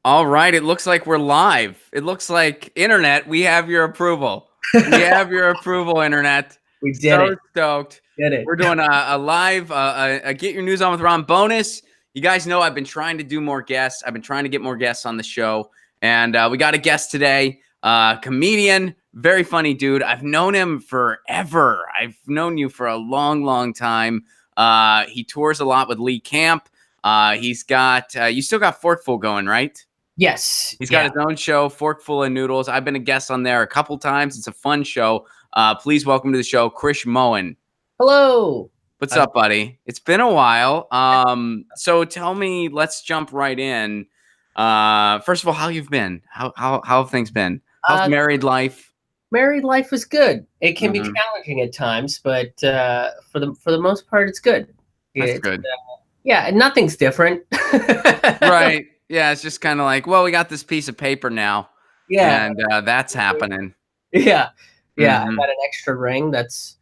All right, it looks like we're live. It looks like internet, we have your approval. We have your approval, internet. We did So it. stoked. Did it. We're doing a live a Get Your News On with Ron bonus. You guys know I've been trying to do more guests. I've been trying to get more guests on the show, and we got a guest today, comedian, very funny dude. I've known him forever. I've known you for a long, long time. He tours a lot with Lee Camp. He's got you still got Forkful going, right? Yes. He's got Yeah. his own show, Forkful of Noodles. I've been a guest on there a couple times. It's a fun show. Please welcome to the show, Krish Mohan. Hello. What's up, buddy? It's been a while. So tell me, let's jump right in. First of all, how you've been? How have things been? How's married life? Married life is good. It can be Mhm. challenging at times, but for the most part, it's good. That's It's, good. yeah, nothing's different. Right. Yeah, it's just kind of like, well, we got this piece of paper now, Yeah. and that's happening. Yeah. Yeah. I Mhm. got an extra ring. That's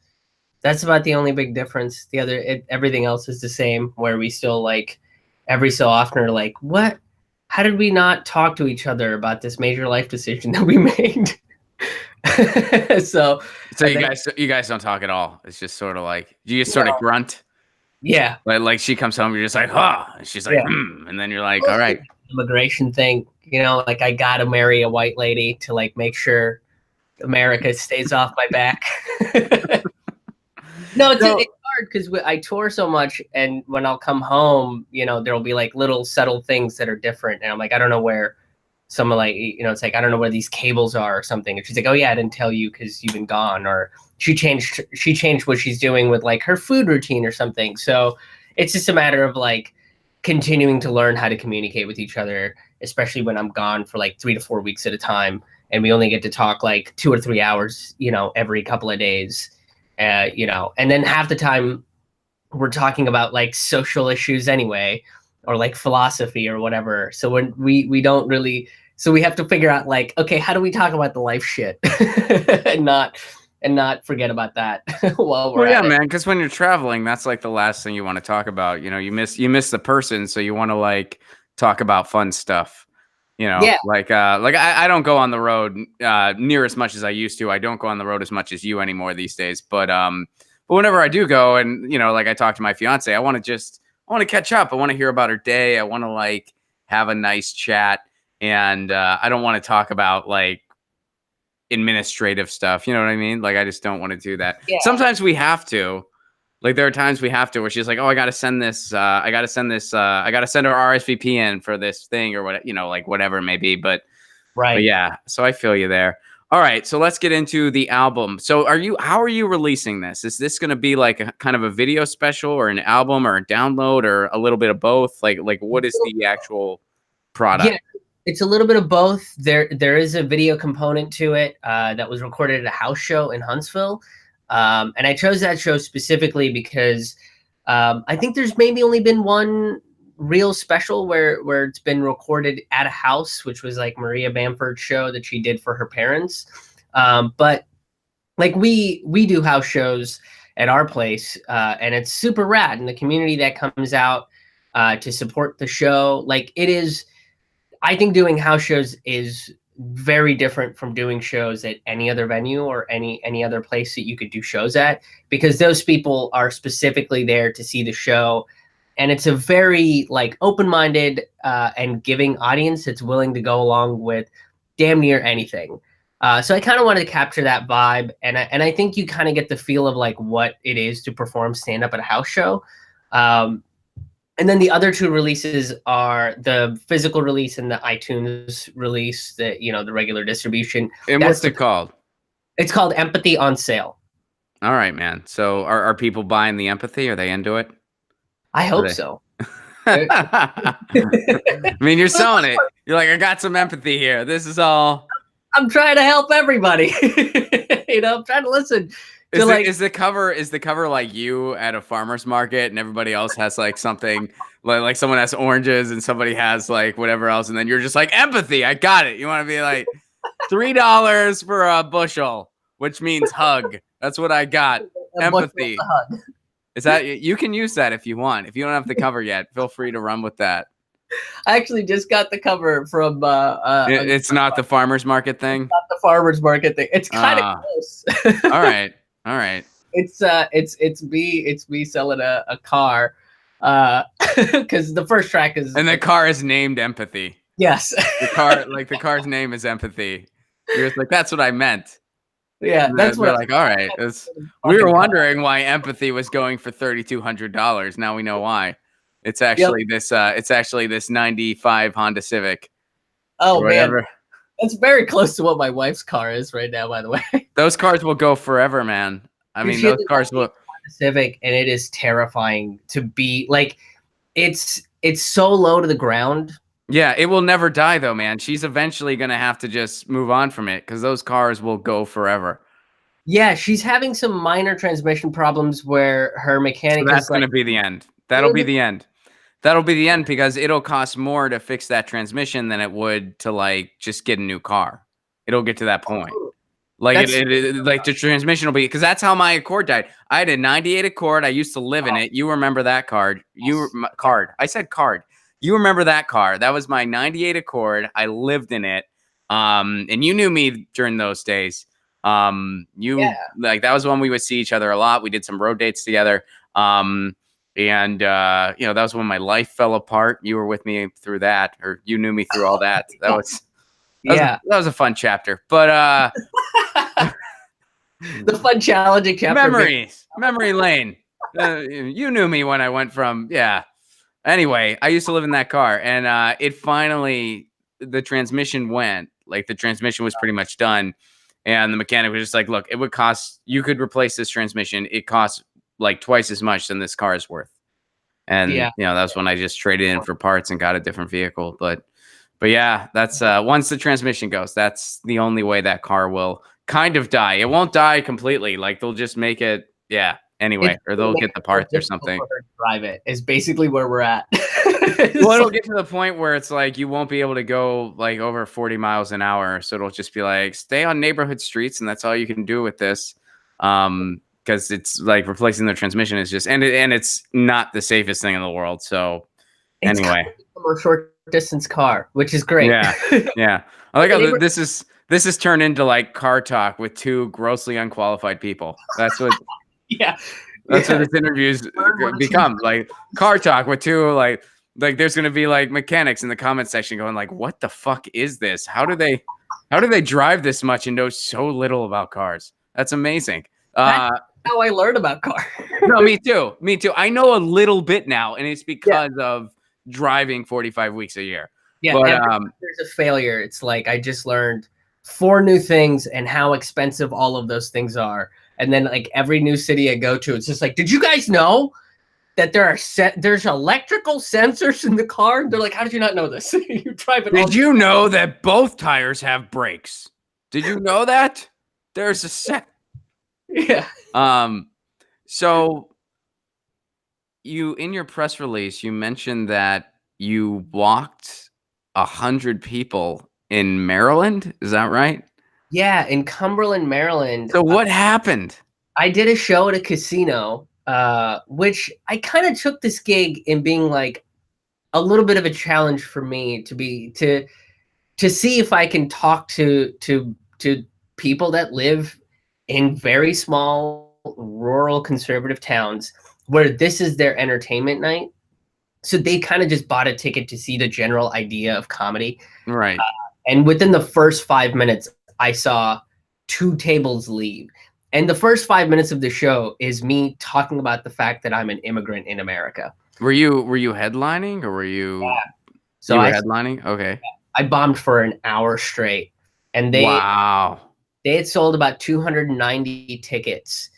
about the only big difference. Everything else is the same. Where we still like every so often are like, what? How did we not talk to each other about this major life decision that we made? So So I think, you guys don't talk at all. It's just sort of like you just sort of grunt. yeah, Like she comes home, you're just like, huh. And she's like, yeah. hmm. And then you're like, all Mostly right. like immigration thing, like I gotta marry a white lady to like make sure America stays off my back. No, it's So hard because I tour so much, and when I'll come home, there'll be like little subtle things that are different, and I'm like, I don't know where someone like, it's like I don't know where these cables are or something, and she's like, oh yeah, I didn't tell you because you've been gone, or she changed what she's doing with like her food routine or something. So it's just a matter of like continuing to learn how to communicate with each other, especially when I'm gone for like 3 to 4 weeks at a time, and we only get to talk like 2 or 3 hours, every couple of days, and then half the time we're talking about like social issues anyway, or like philosophy or whatever. So when we don't really, so we have to figure out like, okay, how do we talk about the life shit and not forget about that while we're well, yeah, at it. man, because when you're traveling, that's like the last thing you want to talk about. You miss the person, so you want to like talk about fun stuff. Yeah. Like I don't go on the road near as much as I used to. I don't go on the road as much as you anymore these days. But whenever I do go, and like I talk to my fiance, I want to catch up. I want to hear about her day. I want to like have a nice chat, and I don't want to talk about like administrative stuff. You know what I mean? Like I just don't want to do that. Yeah. Sometimes we have to. Like there are times we have to where she's like, "Oh, I got to send this. I got to send this. I got to send her RSVP in for this thing or what, like whatever it may be." But Right. yeah, so I feel you there. All right, so let's get into the album. So how are you releasing this? Is this going to be like a kind of a video special or an album or a download or a little bit of both? Like what is the actual product? Yeah, it's a little bit of both. There is a video component to it that was recorded at a house show in Huntsville, and I chose that show specifically because I think there's maybe only been one real special where it's been recorded at a house, which was like Maria Bamford's show that she did for her parents. But like we do house shows at our place, and it's super rad, and the community that comes out to support the show, like it is. I think doing house shows is very different from doing shows at any other venue or any other place that you could do shows at, because those people are specifically there to see the show, and it's a very like open-minded and giving audience that's willing to go along with damn near anything. So I kind of wanted to capture that vibe, and I think you kind of get the feel of like what it is to perform stand up at a house show. Um, and then the other two releases are the physical release and the iTunes release, that the regular distribution. And what's it called? It's called Empathy on Sale. All right, man. So are people buying the empathy? Are they into it? I Are hope they? so. I mean, you're selling it. You're like, I got some empathy here. This is all. I'm trying to help everybody. I'm trying to listen to Is the cover like you at a farmer's market and everybody else has like something like someone has oranges and somebody has like whatever else, and then you're just like empathy. I got it. You want to be like $3 for a bushel, which means hug. That's what I got. Empathy. Is that you can use that if you want. If you don't have the cover yet, feel free to run with that. I actually just got the cover from It's not the farmer's market thing. not the farmer's market thing. It's kind of close. All right. All right. It's me selling a car, because the first track is, And the car is named Empathy. yes. The car's name is Empathy. You're just like, that's what I meant. Yeah, And that's we're what like, all right. We were wondering why Empathy was going for $3,200. Now we know why. It's actually this 95 Honda Civic. Oh man, whatever. that's very close to what my wife's car is right now, by the way. Those cars will go forever, man. I mean, those cars will. Civic, and it is terrifying to be like, it's so low to the ground. Yeah, it will never die though, man. She's eventually gonna have to just move on from it because those cars will go forever. Yeah, she's having some minor transmission problems where her mechanic So that's is like, gonna be the end. That'll be the end. That'll be the end because it'll cost more to fix that transmission than it would to like just get a new car. It'll get to that point. Like like the transmission will be, because that's how my Accord died. I had a 98 Accord. I used to live in it. You remember that card? Card. I said card. You remember that car? That was my 98 Accord. I lived in it. And you knew me during those days. Like that was when we would see each other a lot. We did some road dates together. And that was when my life fell apart. You were with me through that, or you knew me through all that. That was a fun chapter. But the fun challenging chapter. Memory lane. You knew me when I went from Anyway, I used to live in that car, and it finally, the transmission went. Like the transmission was pretty much done, and the mechanic was just like, "Look, it would cost. You could replace this transmission. It costs like twice as much than this car is worth." And that's when I just traded in for parts and got a different vehicle. But yeah, that's once the transmission goes, that's the only way that car will kind of die. It won't die completely. Like they'll just make it, anyway, or they'll get the parts or something. Drive it is basically where we're at. Well, it'll get to the point where it's like you won't be able to go like over 40 miles an hour. So it'll just be like, stay on neighborhood streets, and that's all you can do with this. Because it's like replacing the transmission is just, and it's not the safest thing in the world. So anyway, a short distance car, which is great. Yeah. I like how this is turned into like car talk with two grossly unqualified people. That's what. That's what this interview's become, like car talk with two like there's gonna be like mechanics in the comment section going like, what the fuck is this? How do they drive this much and know so little about cars? That's amazing. That's how I learned about cars. No, me too. I know a little bit now, and it's because of driving 45 weeks a year. Yeah, but there's a failure. It's like I just learned 4 new things and how expensive all of those things are. And then like every new city I go to, it's just like, did you guys know that there's electrical sensors in the car? And they're like, how did you not know this? You drive it. Did you know that both tires have brakes? Did you know that? There's a set. Yeah. So you, in your press release, you mentioned that you walked 100 people in Maryland. Is that right? Yeah, in Cumberland, Maryland. So what happened? I did a show at a casino, which I kind of took this gig in being like a little bit of a challenge for me to see if I can talk to people that live in very small rural conservative towns where this is their entertainment night. So they kind of just bought a ticket to see the general idea of comedy. Right. And within the first 5 minutes, I saw 2 tables leave. And the first 5 minutes of the show is me talking about the fact that I'm an immigrant in America. Were you headlining, or were you? Yeah. So you were headlining? Okay. I bombed for an hour straight, and they had sold about 290 tickets,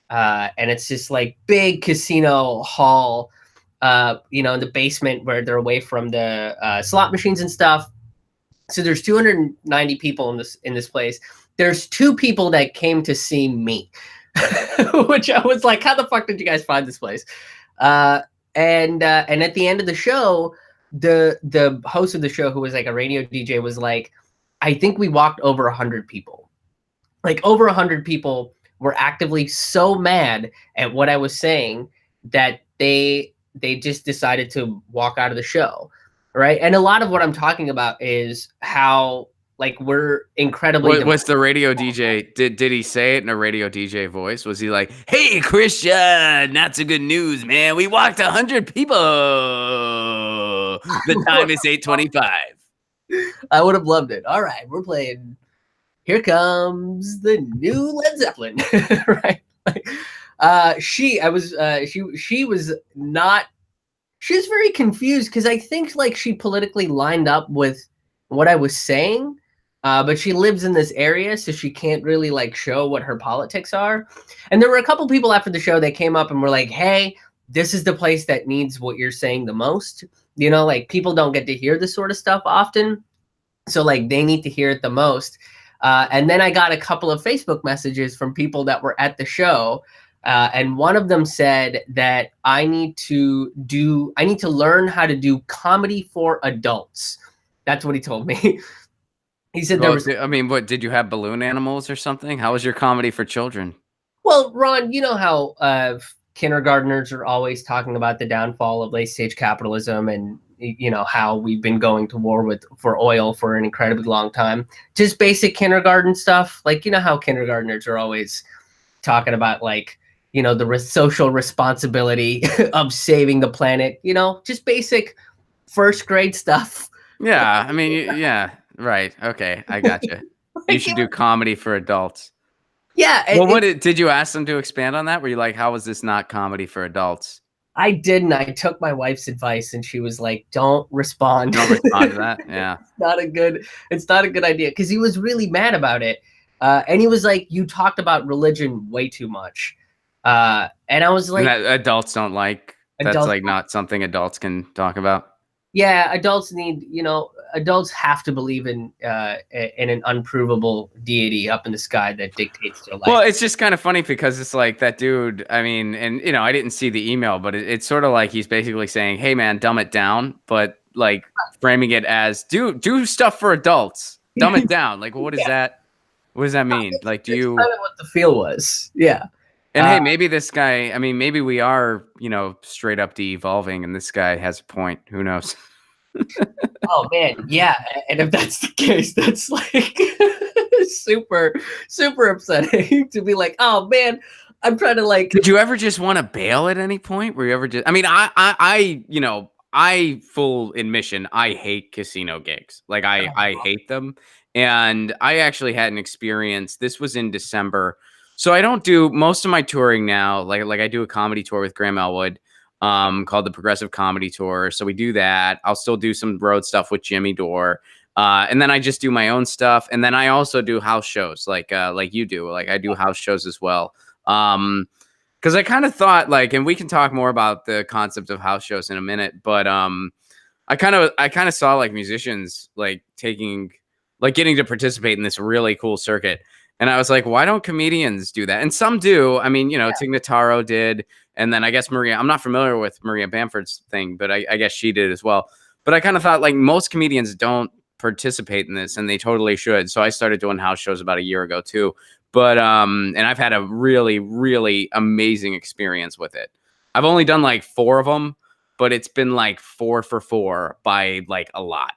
and it's just like big casino hall, in the basement where they're away from the slot machines and stuff. So there's 290 people in this place. There's 2 people that came to see me, which I was like, how the fuck did you guys find this place? And at the end of the show, the host of the show, who was like a radio DJ, was like, I think we walked over 100 people. Like over 100 people were actively so mad at what I was saying that they just decided to walk out of the show. right? And a lot of what I'm talking about is how like we're incredibly What's the radio DJ? Did he say it in a radio DJ voice? Was he like, "Hey, Christian, not so good news, man. We walked 100 people. The time is 8:25." I would have loved it. All right, we're playing Here Comes the New Led Zeppelin, right? She was not. She was very confused because I think like she politically lined up with what I was saying, but she lives in this area, so she can't really like show what her politics are. And there were a couple people after the show that came up and were like, "Hey, this is the place that needs what you're saying the most." You know, like people don't get to hear this sort of stuff often, so like they need to hear it the most. And then I got a couple of Facebook messages from people that were at the show. And one of them said that I need to learn how to do comedy for adults. That's what he told me. He said there Well, was, I mean, what did you have balloon animals or something? How was your comedy for children? well, Ron, you know how kindergartners are always talking about the downfall of late stage capitalism and you know how we've been going to war for oil for an incredibly long time. Just basic kindergarten stuff. Like, you know how kindergartners are always talking about like, you know, the social responsibility of saving the planet, you know, just basic first grade stuff. Yeah, I mean, yeah, right. Okay, I got you. You should do comedy for adults. Yeah, Well, did you ask them to expand on that? Were you like, how is this not comedy for adults? I didn't. I took my wife's advice, and she was like, "Don't respond. Don't respond to that." Yeah. It's not a good idea." Because he was really mad about it, and he was like, "You talked about religion way too much," and I was like, "Adults don't like. That's like not something adults can talk about." Yeah, adults need, you know, adults have to believe in an unprovable deity up in the sky that dictates their life. Well, it's just kind of funny because it's like that dude. I mean, and you know, I didn't see the email, but it's sort of like he's basically saying, "Hey, man, dumb it down," but like framing it as do stuff for adults, dumb it down. Like, what is that? What does that mean? Like, do you? Kind of what the feel was, yeah. And hey, maybe this guy. I mean, maybe we are, you know, straight up de-evolving, and this guy has a point. Who knows? Oh man, yeah. And if that's the case, that's like super, super upsetting to be like, oh man, I'm trying to like. Did you ever just want to bail at any point? Were you ever just? I mean, you know, I full admission, I hate casino gigs. Like, I hate them, and I actually had an experience. This was in December, so I don't do most of my touring now. Like I do a comedy tour with Graham Elwood, called the Progressive Comedy Tour. So we do that. I'll still do some road stuff with Jimmy Dore. And then I just do my own stuff. And then I also do house shows like you do. Like I do house shows as well. Because I kind of thought like, and we can talk more about the concept of house shows in a minute, but I kind of saw like musicians like getting to participate in this really cool circuit. And I was like, why don't comedians do that? And some do. I mean, you know, Tig Notaro did. And then I guess Maria, I'm not familiar with Maria Bamford's thing, but I guess she did as well. But I kind of thought like most comedians don't participate in this and they totally should. So I started doing house shows about a year ago too. But and I've had a really, really amazing experience with it. I've only done like 4 of them, but it's been like 4 for 4 by like a lot.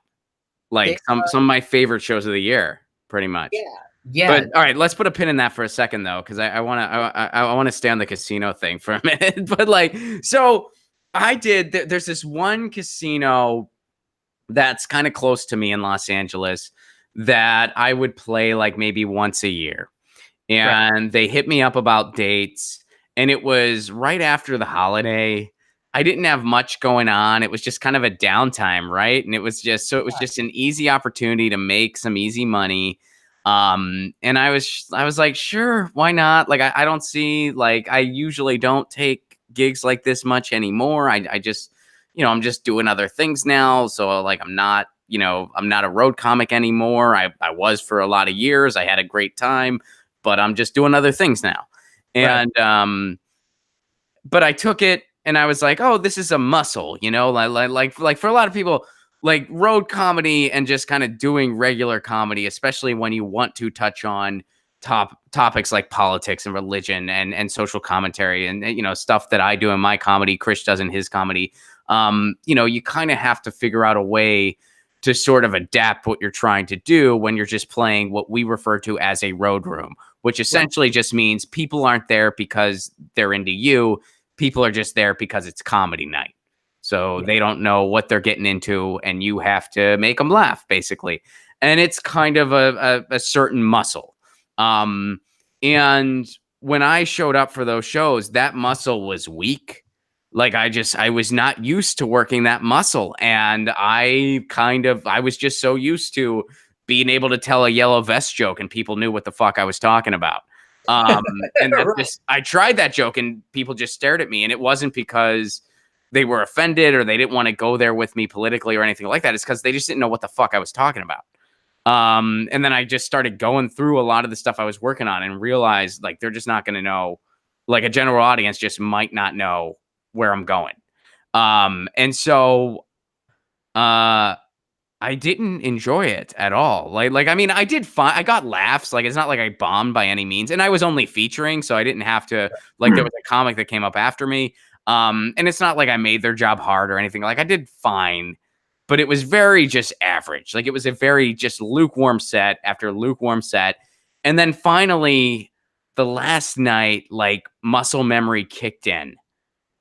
Like some of my favorite shows of the year, pretty much. Yeah. Yeah. But all right, let's put a pin in that for a second though, because I want to stay on the casino thing for a minute. But like, so I did. There's this one casino that's kind of close to me in Los Angeles that I would play like maybe once a year, and they hit me up about dates, and it was right after the holiday. I didn't have much going on. It was just kind of a downtime, right? And it was just just an easy opportunity to make some easy money. And I was like, sure, why not? Like, I don't see, like, I usually don't take gigs like this much anymore. I just, you know, I'm just doing other things now. So like, I'm not a road comic anymore. I was for a lot of years. I had a great time, but I'm just doing other things now. And, but I took it and I was like, oh, this is a muscle, you know, like for a lot of people, like road comedy and just kind of doing regular comedy, especially when you want to touch on topics like politics and religion and social commentary and, you know, stuff that I do in my comedy, Krish does in his comedy. you know, you kind of have to figure out a way to sort of adapt what you're trying to do when you're just playing what we refer to as a road room, which essentially just means people aren't there because they're into you. People are just there because it's comedy night. So they don't know what they're getting into, and you have to make them laugh, basically. And it's kind of a certain muscle. And when I showed up for those shows, that muscle was weak. Like I was not used to working that muscle. And I was just so used to being able to tell a yellow vest joke and people knew what the fuck I was talking about. And that's just, I tried that joke and people just stared at me. And it wasn't because they were offended or they didn't want to go there with me politically or anything like that. It's because they just didn't know what the fuck I was talking about. And then I just started going through a lot of the stuff I was working on and realized like they're just not going to know, like a general audience just might not know where I'm going. And so I didn't enjoy it at all. Like I mean, I did fine. I got laughs. Like it's not like I bombed by any means. And I was only featuring, so I didn't have to like there was a comic that came up after me. And it's not like I made their job hard or anything. Like I did fine, but it was very just average. Like it was a very just lukewarm set after lukewarm set. And then finally the last night, like muscle memory kicked in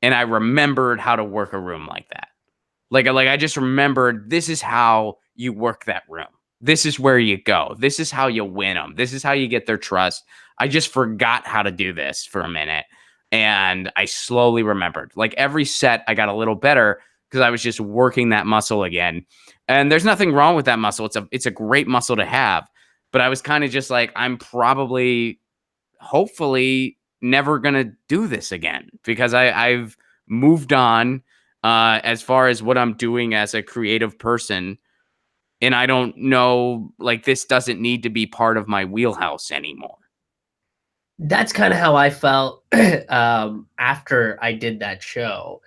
and I remembered how to work a room like that. Like I just remembered this is how you work that room. This is where you go. This is how you win them. This is how you get their trust. I just forgot how to do this for a minute. And I slowly remembered. Like every set, I got a little better because I was just working that muscle again. And there's nothing wrong with that muscle. It's a great muscle to have. But I was kind of just like, I'm probably, hopefully, never gonna do this again because I've moved on as far as what I'm doing as a creative person. And I don't know, like this doesn't need to be part of my wheelhouse anymore. That's kind of how I felt after I did that show.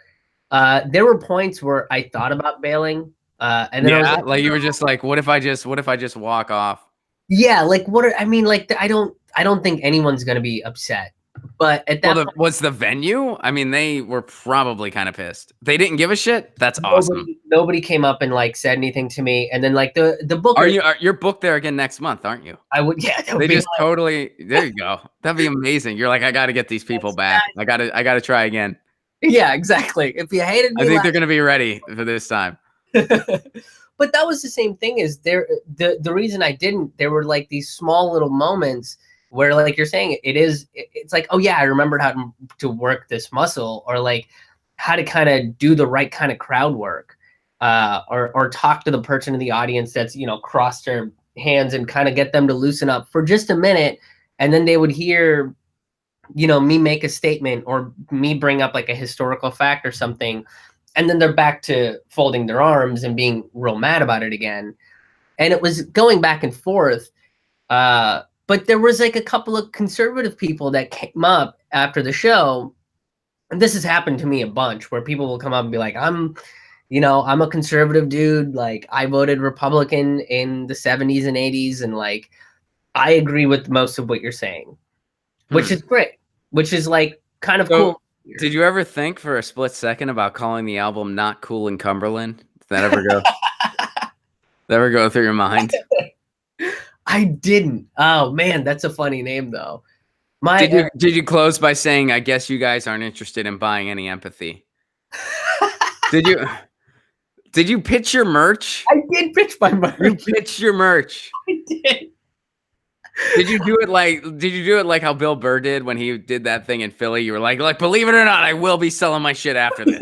There were points where I thought about bailing, and then I was like you were just like, what if I just walk off? yeah, like I mean, like I don't think anyone's gonna be upset, but at that point, Was the venue? I mean, they were probably kind of pissed. They didn't give a shit. That's awesome. Nobody came up and like said anything to me, and then like the booker. You're booked there again next month, aren't you? I would, yeah. They just totally. There you go. That'd be amazing. You're like, I got to get these people back. I gotta try again. Yeah, exactly. If you hated me, I think they're gonna be ready for this time. But that was the same thing as the reason I didn't, there were like these small little moments where like you're saying it's like, oh yeah, I remembered how to work this muscle, or like how to kind of do the right kind of crowd work, or talk to the person in the audience that's, you know, crossed their hands and kind of get them to loosen up for just a minute. And then they would hear, you know, me make a statement or me bring up like a historical fact or something. And then they're back to folding their arms and being real mad about it again. And it was going back and forth. But there was like a couple of conservative people that came up after the show. And this has happened to me a bunch where people will come up and be like, I'm a conservative dude. Like I voted Republican in the 70s and 80s. And like, I agree with most of what you're saying, which is great, which is like kind of cool. Did you ever think for a split second about calling the album Not Cool in Cumberland? Did that ever go through your mind? I didn't. Oh man, that's a funny name though. Did you close by saying, I guess you guys aren't interested in buying any empathy? Did you pitch your merch? I did pitch my merch. You pitched your merch. I did. Did you do it like how Bill Burr did when he did that thing in Philly? You were like, believe it or not, I will be selling my shit after this.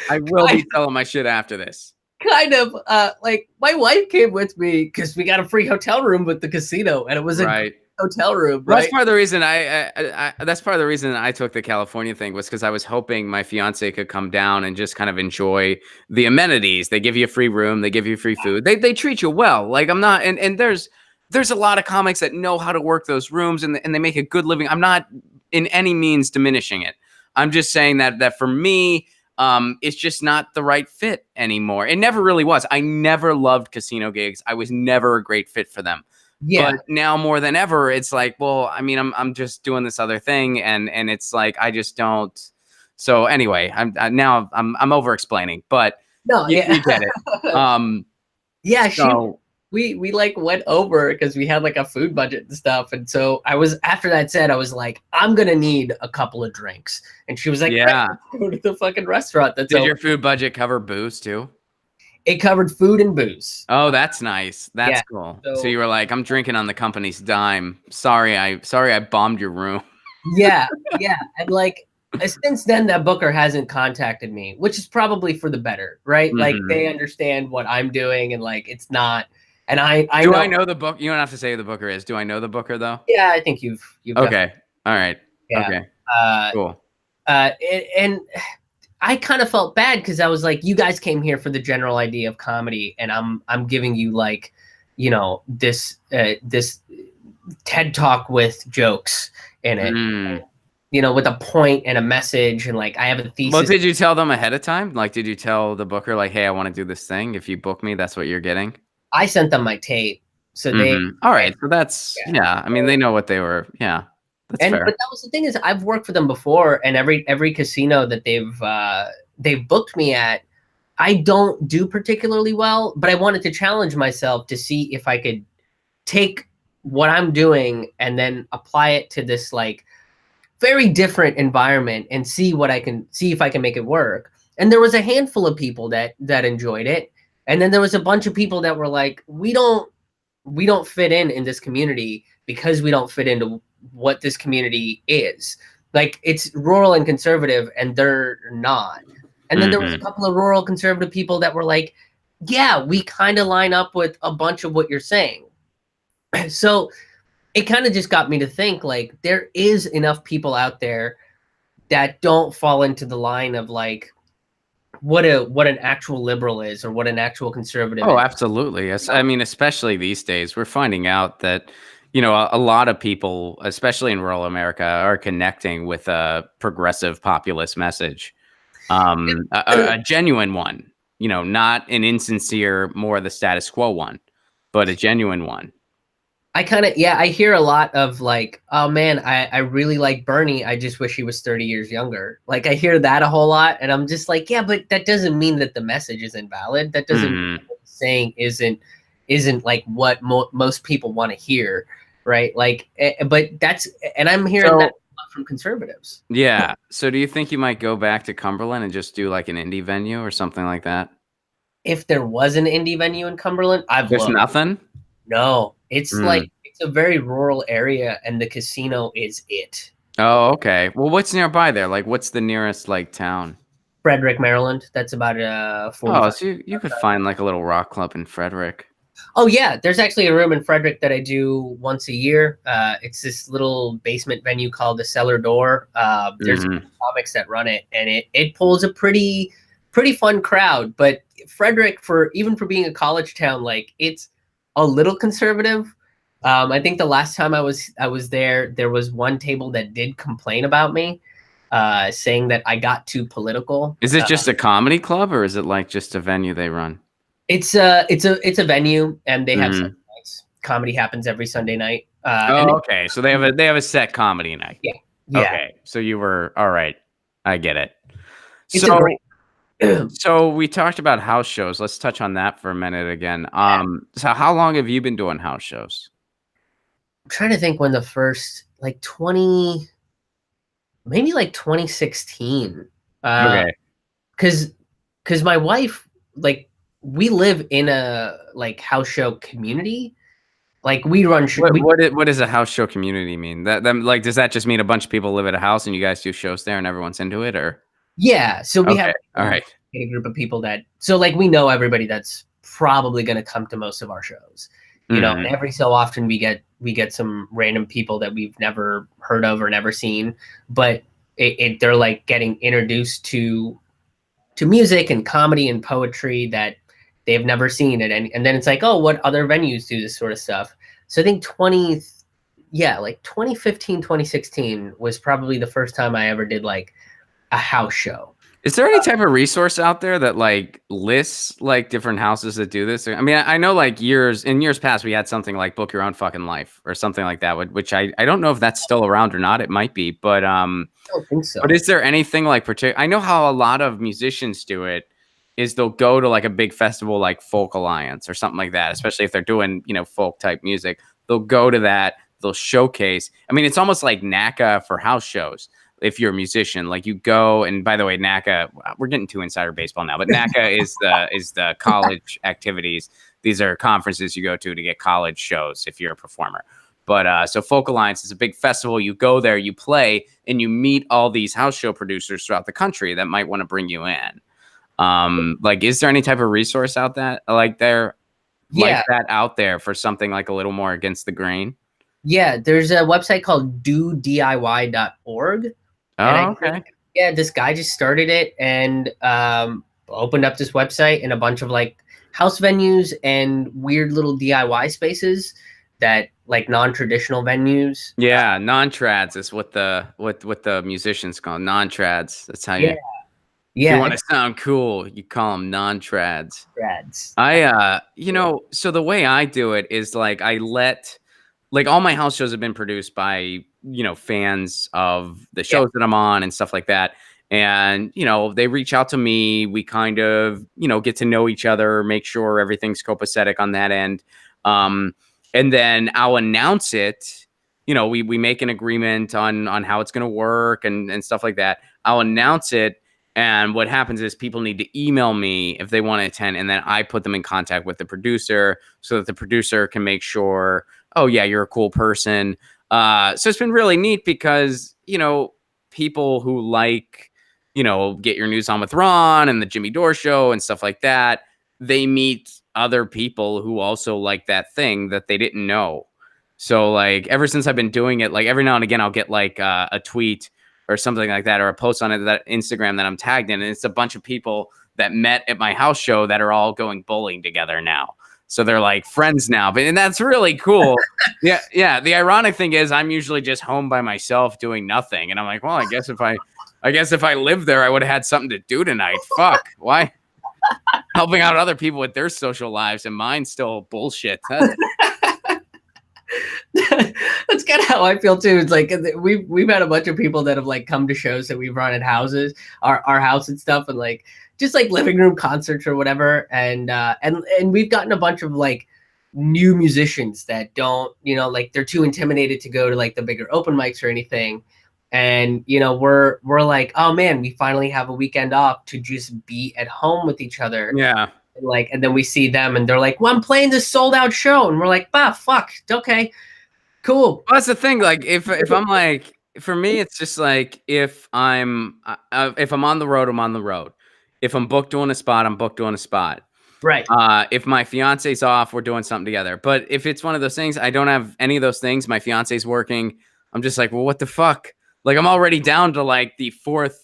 I will be selling my shit after this. Kind of like my wife came with me because we got a free hotel room with the casino, and it was a hotel room. Right? That's part of the reason that's part of the reason I took the California thing, was because I was hoping my fiance could come down and just kind of enjoy the amenities. They give you a free room, they give you free food, they treat you well. Like I'm not, and there's a lot of comics that know how to work those rooms and they make a good living. I'm not in any means diminishing it. I'm just saying that for me, it's just not the right fit anymore. It never really was. I never loved casino gigs. I was never a great fit for them. Yeah. But now more than ever, it's like, well, I mean, I'm just doing this other thing, and it's like I just don't So anyway, I'm over explaining, but No, yeah. you get it. Yeah, So we like went over because we had like a food budget and stuff. And so after that said, I was like, I'm gonna need a couple of drinks. And she was like, great, yeah. let's go to the fucking restaurant that's Did open. your food budget cover booze too? It covered food and booze. Oh, that's nice. That's Yeah. cool. So So you were like, I'm drinking on the company's dime. Sorry, I bombed your room. yeah, yeah. And like since then that booker hasn't contacted me, which is probably for the better, right? Like Mhm. they understand what I'm doing and like it's not, and I Do know. I know the book? You don't have to say who the booker is. Do I know the booker though? Yeah, I think you've definitely. Okay. All right. Yeah. Okay. Uh Cool. and I kind of felt bad because I was like, you guys came here for the general idea of comedy, and I'm giving you like, you know, this TED talk with jokes in it, Mm. you know, with a point and a message, and like I have a thesis. Well, did you tell them ahead of time? Like, did you tell the booker, like, hey, I want to do this thing. If you book me, that's what you're getting? I sent them my tape, so All right. So that's, yeah. yeah. I mean, they know what they were. Yeah. That's And fair. but that was the thing is I've worked for them before, and every casino that they've booked me at, I don't do particularly well, but I wanted to challenge myself to see if I could take what I'm doing and then apply it to this like very different environment and see if I can make it work. And there was a handful of people that enjoyed it, and then there was a bunch of people that were like, we don't fit in this community because we don't fit into what this community is. Like it's rural and conservative, and they're not. And then there was a couple of rural conservative people that were like, yeah, we kind of line up with a bunch of what you're saying. So it kind of just got me to think like there is enough people out there that don't fall into the line of like what an actual liberal is or what an actual conservative Oh, is. absolutely. Yes. I mean, especially these days, we're finding out that, a lot of people, especially in rural America, are connecting with a progressive populist message, a genuine one, not an insincere, more the status quo one, but a genuine one. I hear a lot of like, oh man, I really like Bernie. I just wish he was 30 years younger. Like I hear that a whole lot, and I'm just like, yeah, but that doesn't mean that the message is invalid. That doesn't mean Mhm. that what he's saying isn't like what most people want to hear, right? Like, but and I'm hearing that So, a lot from conservatives. yeah. So do you think you might go back to Cumberland and just do like an indie venue or something like that? If there was an indie venue in Cumberland, I've There's looked. nothing? No, it's like Mm. it's a very rural area, and the casino is it. Oh, okay. Well, what's nearby there? Like, what's the nearest like town? Frederick, Maryland. That's about Oh, 45. so you could find like a little rock club in Frederick. Oh yeah, there's actually a room in Frederick that I do once a year. It's this little basement venue called the Cellar Door. There's Mhm. comics that run it, and it pulls a pretty fun crowd. But Frederick, for being a college town, like it's a little conservative. I think the last time I was there was one table that did complain about me, saying that I got too political. Is it just a comedy club or is it like just a venue they run? It's a venue, and they have Sunday Mhm. nights. Comedy happens every Sunday night, and Oh, okay. So they have a set comedy night. yeah, yeah, Okay. So you were all right. I get it. it's a So great. I'm so we talked about house shows. Let's touch on that for a minute again. So how long have you been doing house shows? trying to think when the first like 20, maybe like 2016, Okay. because my wife, like, we live in a like house show community. Like we run, we What does a house show community mean? That like does that just mean a bunch of people live at a house and you guys do shows there and everyone's into it or yeah. So we have okay. All right. a group of people that like we know everybody that's probably going to come to most of our shows, and Mhm. every so often we get some random people that we've never heard of or never seen, but they're like getting introduced to music and comedy and poetry that they've never seen it, and then it's like, oh, what other venues do this sort of stuff? So I think 2015 2016 was probably the first time I ever did like a house show. Is there any type of resource out there that like lists like different houses that do this? I mean, I know like years past we had something like Book Your Own Fucking Life or something like that, which I don't know if that's still around or not. It might be, I don't think but so. is there anything like particular? I know how a lot of musicians do it is they'll go to like a big festival like Folk Alliance or something like that, especially if they're doing, folk type music. They'll go to that, they'll showcase. I mean, it's almost like NACA for house shows. If you're a musician, like you go, and by the way, NACA, we're getting too insider baseball now, but NACA is the college activities. These are conferences you go to get college shows if you're a performer. But so Folk Alliance is a big festival. You go there, you play, and you meet all these house show producers throughout the country that might want to bring you in. Like, is there any type of resource out that like Yeah, that out there for something like a little more against the grain? yeah. There's a website called DoDIY.org, and I Oh, think okay. yeah, this guy just started it and opened up this website and a bunch of like house venues and weird little DIY spaces that like non-traditional venues. Yeah, non-trads is what the musicians call non-trads. That's how Yeah, you if you yeah, want to sound cool, you call them non-trads. grads. So the way I do it is like I let like all my house shows have been produced by, fans of the Yeah, shows that I'm on and stuff like that. And, they reach out to me. We kind of, get to know each other, make sure everything's copacetic on that end. Um, and then I'll announce it. We make an agreement on how it's going to work and stuff like that. I'll announce it. And what happens is people need to email me if they want to attend. And then I put them in contact with the producer so that the producer can make sure, oh, yeah, you're a cool person. So it's been really neat because, people who like, Get Your News On with Ron and the Jimmy Dore Show and stuff like that, they meet other people who also like that thing that they didn't know. So like ever since I've been doing it, like every now and again, I'll get like a tweet or something like that, or a post on it that Instagram that I'm tagged in, and it's a bunch of people that met at my house show that are all going bowling together now. So they're like friends now, and that's really cool. Yeah, yeah. The ironic thing is, I'm usually just home by myself doing nothing, and I'm like, well, I guess if I lived there, I would have had something to do tonight. Fuck, why helping out other people with their social lives and mine still bullshit? That's kind of how I feel too. It's like we've had a bunch of people that have like come to shows that we've run at houses, our house and stuff, and like just like living room concerts or whatever. And we've gotten a bunch of like new musicians that don't, like they're too intimidated to go to like the bigger open mics or anything. And we're like, oh man, we finally have a weekend off to just be at home with each other. Yeah. And then we see them and they're like, well, I'm playing this sold out show, and we're like, bah, fuck, okay, cool. Well, that's the thing. Like, if I'm like, for me, it's just like if I'm on the road, I'm on the road. If I'm booked doing a spot, I'm booked doing a spot. Right. If my fiance's off, we're doing something together. But if it's one of those things, I don't have any of those things. My fiance's working. I'm just like, well, what the fuck? Like, I'm already down to like the fourth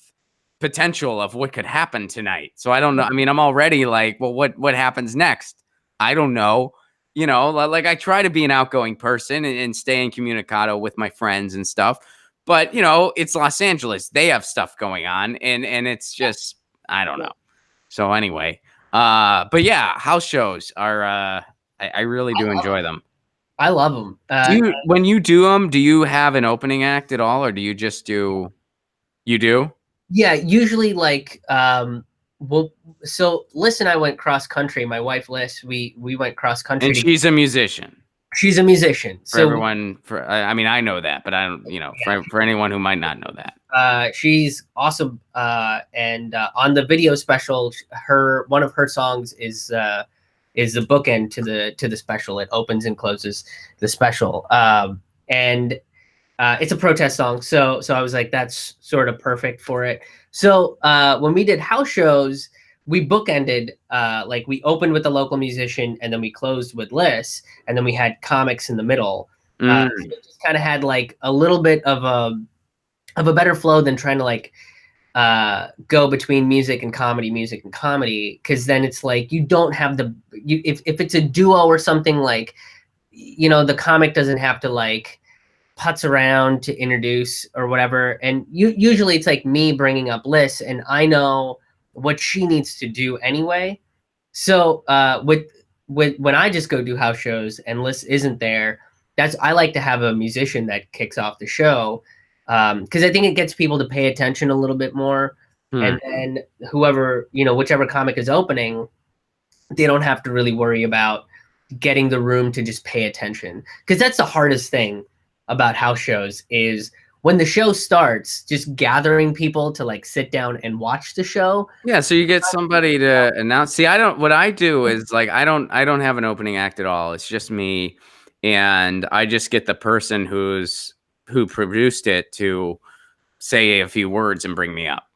potential of what could happen tonight. So I don't know. I mean, I'm already like, well, what happens next? I don't know. Like I try to be an outgoing person and stay incommunicado with my friends and stuff. But it's Los Angeles. They have stuff going on, and it's just I don't know. So anyway, but yeah, house shows are I really do enjoy them. I love them. When you do them, do you have an opening act at all, or do you just do you do? Yeah, usually like well, so Liz and I went cross country. My wife Liz, we went cross country. And she's a musician. She's a musician. For everyone, I mean, I know that, but I don't, for anyone who might not know that. She's awesome. And on the video special, one of her songs is the bookend to the special. It opens and closes the special. And it's a protest song, so I was like, that's sort of perfect for it. So when we did house shows, we bookended, like we opened with a local musician and then we closed with Liz, and then we had comics in the middle. So it just kind of had like a little bit of a better flow than trying to like go between music and comedy, because then it's like you don't have if it's a duo or something, like the comic doesn't have to like putz around to introduce or whatever. And usually it's like me bringing up Liz, and I know what she needs to do anyway. So with when I just go do house shows and Liz isn't there, I like to have a musician that kicks off the show, because I think it gets people to pay attention a little bit more. Hmm. And then whoever, whichever comic is opening, they don't have to really worry about getting the room to just pay attention, because that's the hardest thing about house shows is when the show starts, just gathering people to like sit down and watch the show. Yeah, so you get somebody to announce. See, I don't. What I do is like I don't have an opening act at all. It's just me, and I just get the person who produced it to say a few words and bring me up.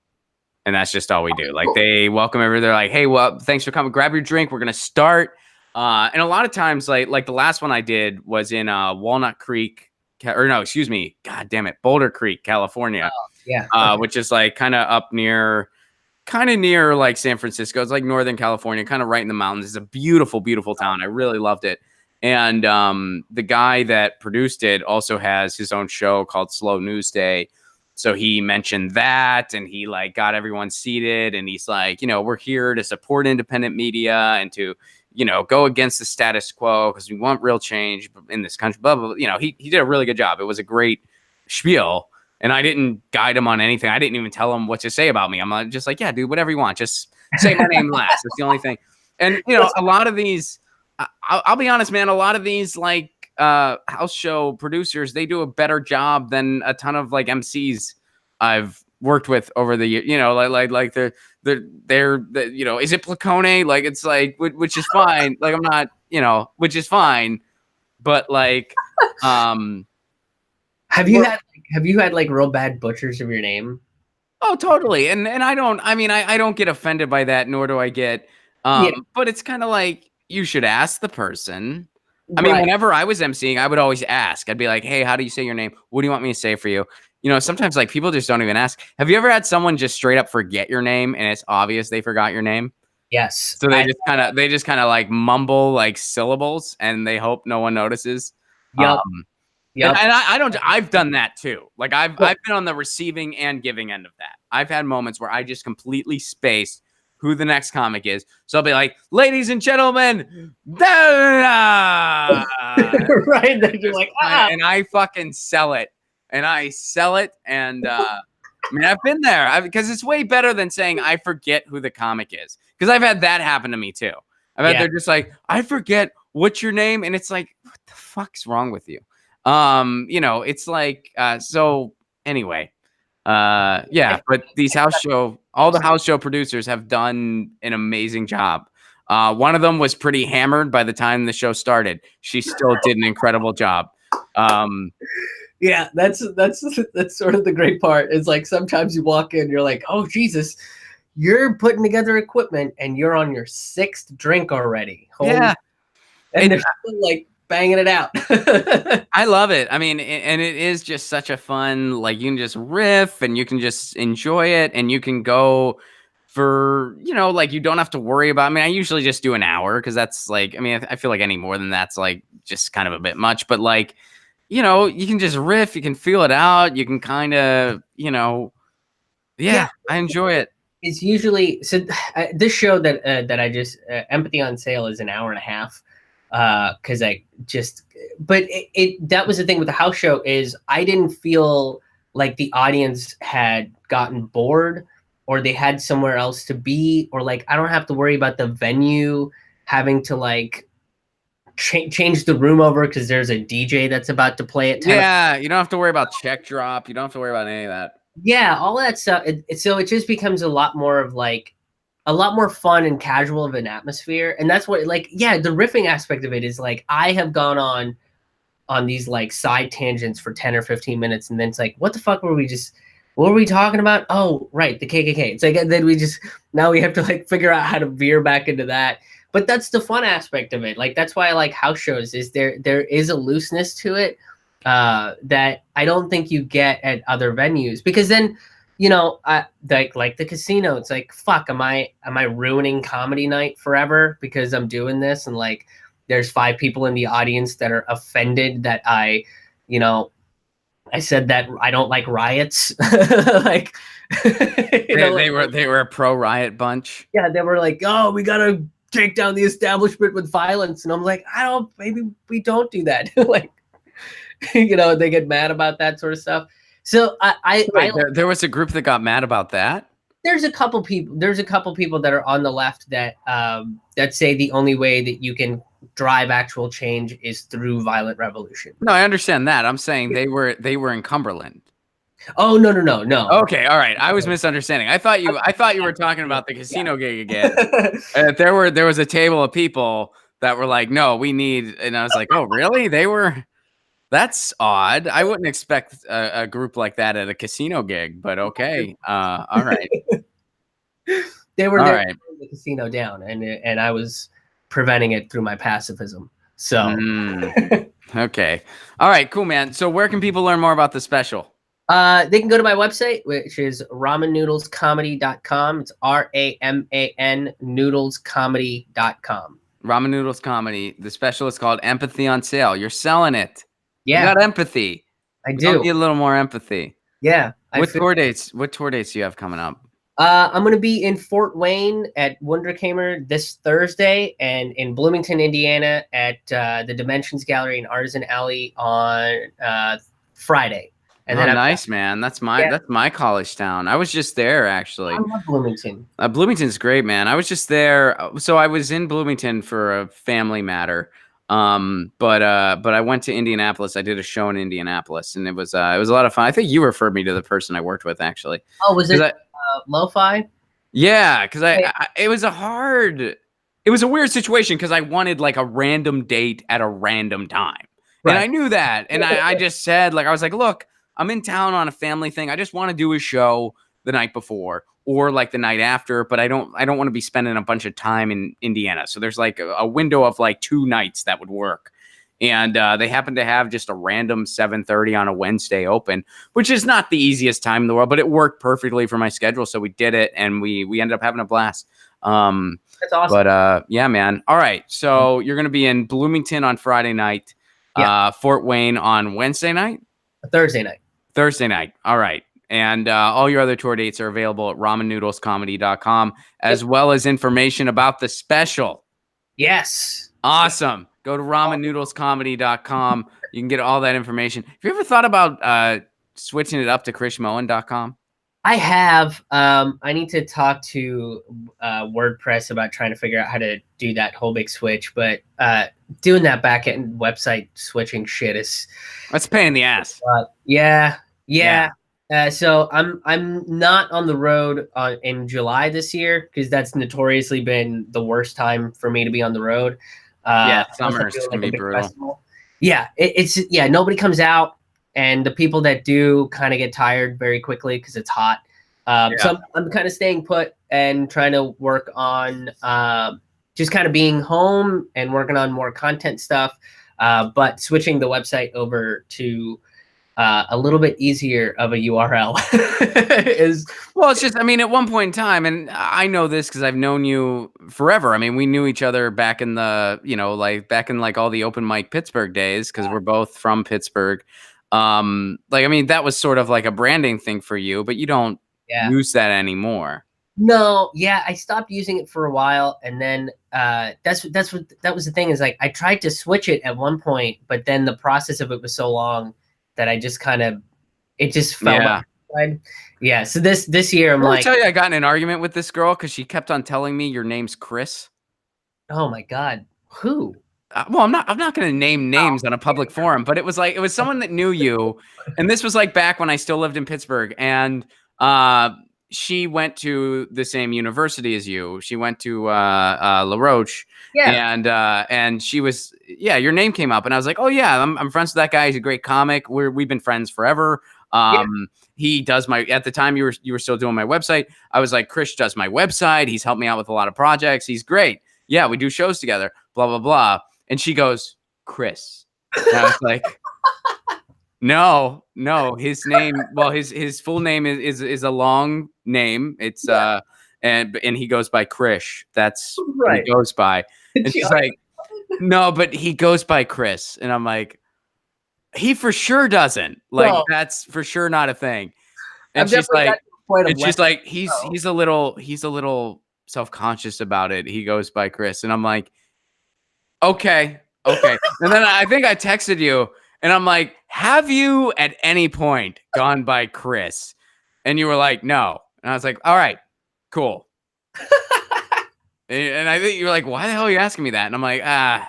And that's just all we do. Like they welcome everyone. They're like, "Hey, well, thanks for coming. Grab your drink. We're gonna start." And a lot of times, like the last one I did was in Walnut Creek, or no, excuse me, God damn it, Boulder Creek, California, Yeah. Okay. which is like kind of up near, kind of near like San Francisco. It's like Northern California, kind of right in the mountains. It's a beautiful, beautiful town. I really loved it. And the guy that produced it also has his own show called Slow News Day. So he mentioned that, and he like got everyone seated, and he's like, we're here to support independent media and to, go against the status quo because we want real change in this country. Blah, blah, blah. He did a really good job. It was a great spiel. And I didn't guide him on anything. I didn't even tell him what to say about me. I'm just like, yeah, dude, whatever you want. Just say my name last. That's the only thing. And, a lot of these, I'll be honest, man, a lot of these like house show producers, they do a better job than a ton of like MCs I've worked with over the year. Like they're is it Placone? Like it's like, which is fine. Like I'm not, which is fine. But like, Have you had like real bad butchers of your name? oh, totally. And I don't get offended by that, nor do I get Yeah. but it's kind of like you should ask the person. I mean, Right. whenever I was emceeing, I would always ask. I'd be like, "Hey, how do you say your name? What do you want me to say for you?" Sometimes like people just don't even ask. Have you ever had someone just straight up forget your name and it's obvious they forgot your name? Yes. So they just kind of like mumble like syllables and they hope no one notices. Yep. Um and, Yep. and I don't. I've done that too. Like I've been on the receiving and giving end of that. I've had moments where I just completely spaced who the next comic is. So I'll be like, "Ladies and gentlemen," da, Right. Then you're like, and I fucking sell it, and I sell it, and I mean, I've been there because it's way better than saying I forget who the comic is, because I've had that happen to me too. I've had they're just like, "I forget what's your name," and it's like, what the fuck's wrong with you? It's like so anyway. Yeah, but these all the house show producers have done an amazing job. One of them was pretty hammered by the time the show started. She still did an incredible job. yeah, that's sort of the great part. Is like sometimes you walk in, you're like, oh Jesus, you're putting together equipment and you're on your 6th drink already. Yeah. And they're still like banging it out. I love it. I mean, and it is just such a fun, like you can just riff and you can just enjoy it and you can go for, like you don't have to worry about, I mean, I usually just do an hour because that's like, I mean, I feel like any more than that's like just kind of a bit much, but like, you can just riff, you can feel it out. You can kind of, yeah, I enjoy it. It's usually, so this show that I just, Empathy on Sale is an hour and a half. Because I just, but that was the thing with the house show is I didn't feel like the audience had gotten bored or they had somewhere else to be, or like I don't have to worry about the venue having to like change the room over because there's a DJ that's about to play at 10. Yeah, you don't have to worry about check drop. You don't have to worry about any of that. Yeah, all that stuff. So it just becomes a lot more of like a lot more fun and casual of an atmosphere. And that's what, like, yeah, the riffing aspect of it is like I have gone on these like side tangents for 10 or 15 minutes, and then it's like, what the fuck what were we talking about? Oh, right, the KKK. It's like, and then now we have to like figure out how to veer back into that. But that's the fun aspect of it. Like that's why I like house shows, is there is a looseness to it that I don't think you get at other venues, because then like the casino, it's like, fuck, am I ruining comedy night forever because I'm doing this, and like there's 5 people in the audience that are offended that I I said that I don't like riots. Like, They were a pro riot bunch. yeah, they were like, oh, we gotta take down the establishment with violence, and I'm like, maybe we don't do that. Like, they get mad about that sort of stuff. So Wait, there was a group that got mad about that. There's a couple people that are on the left that that say the only way that you can drive actual change is through violent revolution. No, I understand that. I'm saying they were in Cumberland. Oh, no. Okay, all right. I was misunderstanding. I thought you were talking about the casino gig again. There was a table of people that were like, "No, we need," and I was like, "Oh, really? They were." That's odd. I wouldn't expect a group like that at a casino gig, but okay. All right. They were All there right. to burn the casino down, and I was preventing it through my pacifism. So, Okay. All right, cool, man. So where can people learn more about the special? they can go to my website, which is ramennoodlescomedy.com. It's RAMAN noodlescomedy.com. Ramen Noodles Comedy. The special is called Empathy on Sale. You're selling it. Yeah, You got empathy. I We all do. need a little more empathy. Yeah. What tour dates do you have coming up? I'm going to be in Fort Wayne at Wunderkamer this Thursday, and in Bloomington, Indiana at the Dimensions Gallery in Artisan Alley on Friday. And then Nice, man. That's my college town. I was just there, actually. I love Bloomington. Bloomington's great, man. I was just there. So I was in Bloomington for a family matter. But I went to Indianapolis. I did a show in Indianapolis, and it was a lot of fun. I think you referred me to the person I worked with, actually. Oh, was it Lo-Fi? Yeah, because it was a weird situation because I wanted like a random date at a random time. Right. And I knew that. And I just said, like, I was like, look, I'm in town on a family thing. I just want to do a show the night before or like the night after, but I don't want to be spending a bunch of time in Indiana. So there's like a window of like 2 nights that would work. And they happen to have just a random 7:30 on a Wednesday open, which is not the easiest time in the world, but it worked perfectly for my schedule. So we did it, and we ended up having a blast. That's awesome. But yeah, man. All right. So you're going to be in Bloomington on Friday night, Fort Wayne on Wednesday night? Thursday night. All right. And all your other tour dates are available at ramennoodlescomedy.com, as well as information about the special. Yes. Awesome. Go to ramennoodlescomedy.com. You can get all that information. Have you ever thought about switching it up to krishmohan.com? I have. I need to talk to WordPress about trying to figure out how to do that whole big switch. But doing that back-end website switching shit is... That's a pain in the ass. Yeah. So I'm not on the road in July this year because that's notoriously been the worst time for me to be on the road. Summers can be brutal. Festival. Yeah, it's nobody comes out, and the people that do kind of get tired very quickly because it's hot. So I'm kind of staying put and trying to work on just kind of being home and working on more content stuff, but switching the website over to a little bit easier of a URL is... Well, it's just, I mean, at one point in time, and I know this because I've known you forever. I mean, we knew each other back in the, back in like all the open mic Pittsburgh days because we're both from Pittsburgh. I mean, that was sort of like a branding thing for you, but you don't use that anymore. No, I stopped using it for a while, and then that was the thing is like I tried to switch it at one point, but then the process of it was so long that I just it just fell by. Yeah. So this year I'm like, tell you, I got in an argument with this girl because she kept on telling me your name's Chris. Oh my God, who? Well, I'm not going to name names on a public forum, but it was someone that knew you, and this was like back when I still lived in Pittsburgh, and she went to the same university as you. She went to La Roche. Yeah. And she was, your name came up, and I was like, oh yeah, I'm friends with that guy. He's a great comic. We've been friends forever. He does at the time you were still doing my website. I was like, Krish does my website. He's helped me out with a lot of projects. He's great. Yeah, we do shows together, blah, blah, blah. And she goes, Chris. And I was like, no, his name, well, his full name is a long name. It's and he goes by Krish. That's what he goes by. And she's like, no, but he goes by Chris. And I'm like, He for sure doesn't. Like, No. that's for sure not a thing. And I've she's definitely got like, to the point of and she's like, oh. he's a little self-conscious about it. He goes by Chris. And I'm like, okay. And then I think I texted you and I'm like, have you at any point gone by Chris? And you were like, no. And I was like, all right, cool. And I think you're like, why the hell are you asking me that? And I'm like, I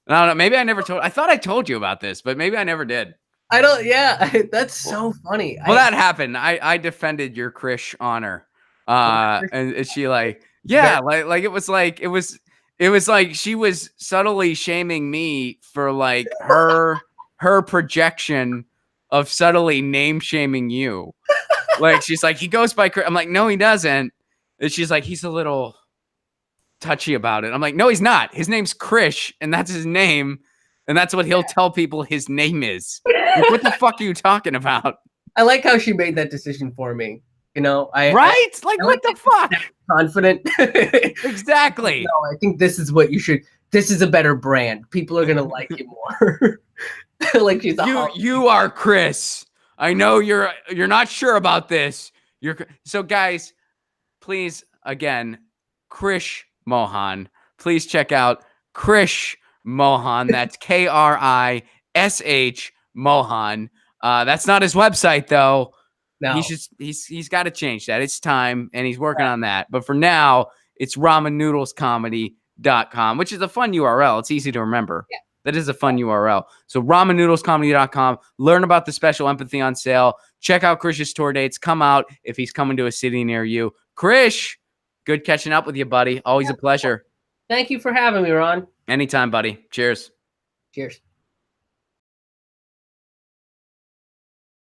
don't know. Maybe I never told. I thought I told you about this, but maybe I never did. I don't. Yeah, that's so funny. Well, that happened. I defended your Krish honor, and she like, yeah, like it was like she was subtly shaming me for like her projection of subtly name shaming you. Like she's like, he goes by Krish. I'm like, no, he doesn't. And she's like, he's a little touchy about it. I'm like, no, he's not. His name's Krish, and that's his name, and that's what he'll tell people his name is. Like, what the fuck are you talking about? I like how she made that decision for me. You know, right? Like, what the fuck? Confident. Exactly. No, I think this is what you should. This is a better brand. People are gonna like you more. Like she's you are Chris. I know you're not sure about this. So guys, please again, Krish Mohan. Please check out Krish Mohan. That's Krish Mohan. That's not his website though. No. He's got to change that. It's time, and he's working on that. But for now, it's ramennudelscomedy.com, which is a fun URL. It's easy to remember. Yeah. That is a fun URL. So ramennudelscomedy.com. Learn about the special empathy on sale. Check out Krish's tour dates. Come out if he's coming to a city near you. Krish, good catching up with you, buddy. Always a pleasure. Thank you for having me, Ron. Anytime, buddy. Cheers. Cheers.